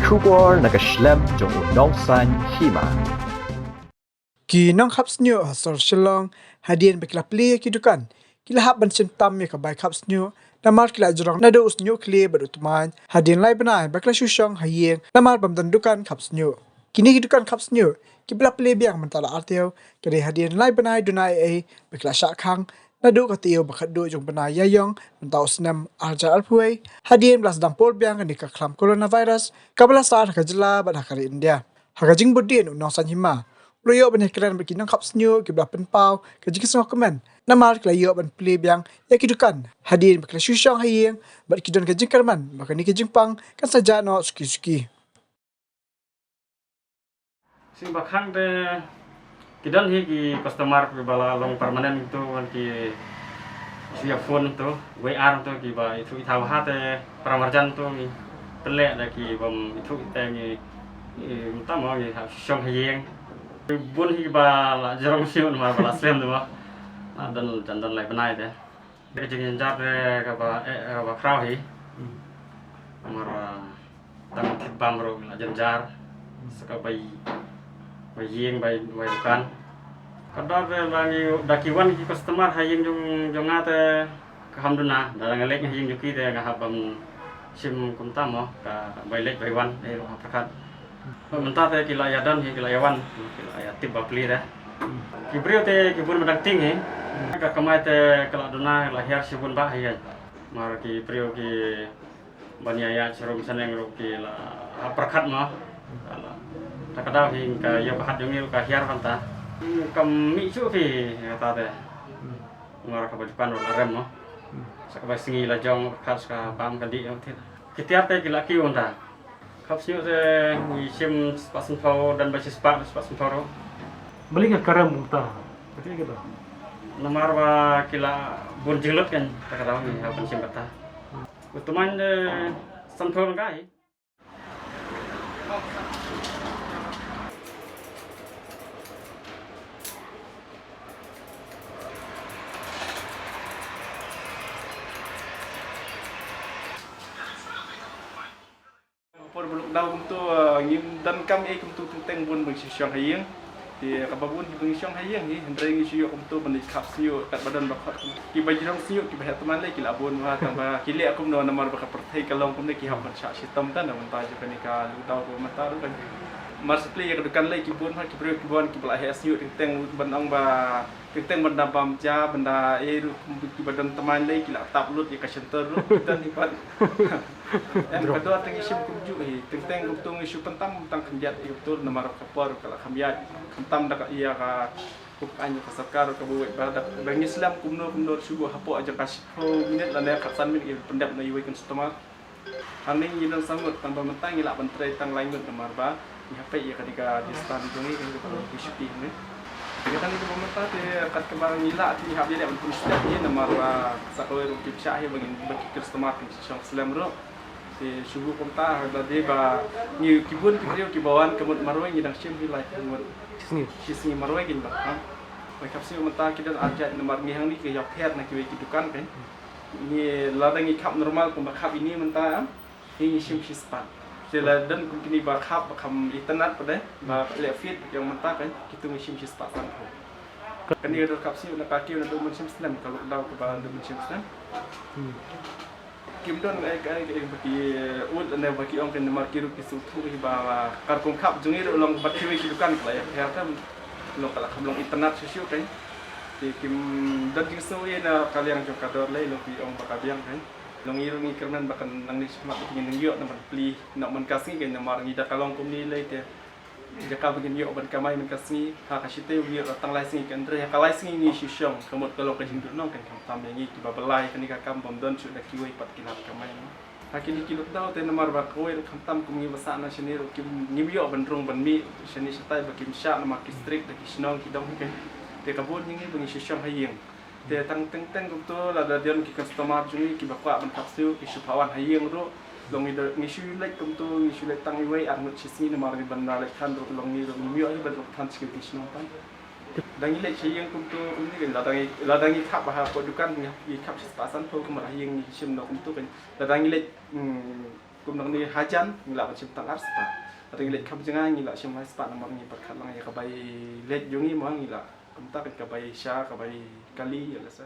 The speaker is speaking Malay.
Kubor nakaslem jong udongsan hima. Ki nong haps nyo hasor shalong hadien bekla play kidukan kila hap ban tam me ka bai haps nyo namar kila jorong nado us nyo kle badutuman hadien lai banai bekla shushong hayeng namar bam dan dukan haps nyo kini kidukan haps nyo kibla play biang mentala arteo kade hadien lai banai dunai bekla shakhang nado ka teo bakhado jong banai yayong mentau snam arja alpuai hadien blas dampor biang ni ka khlam coronavirus kabla sar ka jela ban hakari India hakajing budien unong san hima Loyo ban hekran bagi nang kaps nyo kibla penpau kaji kisong komen namar klayo ban play biang ya kidukan hadin bakla shushang hayeng bat kidon kajing karman baka ni kajing pang kan saja no suki Sing bakhang te kidan hi ki customer ki bala long permanen itu kan ki via phone tu WR tu ki ba itu itaw ha te pramarjan tu ki pelek da ki bam itu te ni ta mo ni shong hayeng bun hi ba la jarong siun ma bala slem tu ma dan lai banai te kejing jap re ka ba krau hi amara tang bam ro la janjar saka bai yeng bai dukan kadar bangi dakiwan ki customer hayeng jong ngate alhamdulillah dalang lek hayeng juki te ngahabam sim kumta mo ka bai lek bai wan ro prakat mentah te kila yadan hi kila yawan kila yatib bapli te kibrio te kibun medang ting hi ka kamai te kala dona lahir sibun ba hi mar ki prio ki baniaya serum saneng ro ki la prakat mo takadaw hi ka yo pahat yung ka hiar panta kami chu fi ta te mar ka bajukan ro rem mo sakabay singi la jong khas ka pam kadi yo thit kitiar te kila ki onda kapsnya te sim spasen pau dan basis pak spasen pau beli nggak karam muta betul gitu nomor wa kila bun jenglut kan takadaw ni hapan sim bata utuman de sanpon kai por beluk daw kum tu ngim dan kam e kum tu teng bun bang siang hayeng di kababun bang siang hayeng ni hendrai ngi siyo kum tu bani khap siyo kat badan bakhat ki bajrong siyo ki bahat teman le ki labun wa tamba ki le akum no namar bakha perthai kalong kum ne ki hap sha sitam tan nam ta ju kanika lu taw ko mata ru kan mar supply ya dukan le ki bun ha ki bro ki bon ki bala he siyo teng ban ong ba teng banda bam ja banda e ru ki badan teman le ki la tap lut ya ka center ru dan ni pat em kedua teng isim kumju hi teng tung isu pentam tang kenjat itu nomor kapor kala khamyat kentam dak iya ka kuk anyu ka sarkar ka buwe badak bang islam kumno sugo hapo aja kasih minit lan ya katsan min pendap na yuwe kan stoma haning yinan sangut tambah mentang ila pentre tang lain nomor ba ni hape ya ketika di stand jungi kan ko isuti ni kita itu pemerintah te kat kembang ila ti hab dia pun setiap ni nomor ba sakoy ru kipsha hi bagi customer ti song slam ro thì sugu komta ada dia ba ni kibun kibrio kibawan kemut marwai ni dang sim hilai kemut sisni marwai gin ba ha mai kapsi mata kita aja nomor ni hang ni ke yok phet na kiwe kidukan kan ni ladang ni kap normal kum ba kap ini menta ni sim sispat sila dan kum kini ba kap kam internet pada ba le fit yang menta kan kitu ni sim sispat kan kan ni ada kapsi na kaki na do mun sim slam kalau daw ke ba do mun sim slam kim don ai bagi ud ane bagi ong kan nomor kiru kisu thu ba kar kum khap jungi long bat kiwi kidukan kala ya kan long kala long internet sosial kan di kim dan kisu ye na kaliang jong kador lai long pi ong bakabiang kan long iru ngi kernan bakan nang ni semak ingin ngiyo na pli nak man kasih kan nomor ngi da kalong kum ni lai te jaka begin yo ban kamai man kasih ha kasite wi tang lai sing kan re kalai sing ni sisiong kamot kalong ka jing nong kan kam tam ngi ki babalai kan ka kam bom don su da kiwi pat kinap kamai hakini kilot daw te nomor ba ko kam tam kum ngi basa na sini ro kim ngi yo ban rong ban mi sini satai ba kim sha na ma ki strict da ki snong ki dong kan te kabun ngi bungi sisiong hayeng te tang teng kum to la da dion ki customer jungi ki ba kwa ban kapsu ki supawan hayeng ro long ni shu lek kum to ni shu lek tang iwei armut sisni nomor ni ban lek kan ro long ni mi yo ban ro kan skill ki snong tan dangi lek chiyeng kum to ni ladangi khap ha ko dukan ni khap pasan to kum hayeng ni sim no kum to kan ladangi lek nang ni hajan ngila macam tang arspa atau ngila kam jangan ngila macam hai spa nomor ni perkat lang ya kabai let jungi mo ngila kumta kan kabai sya kabai kali ya lasa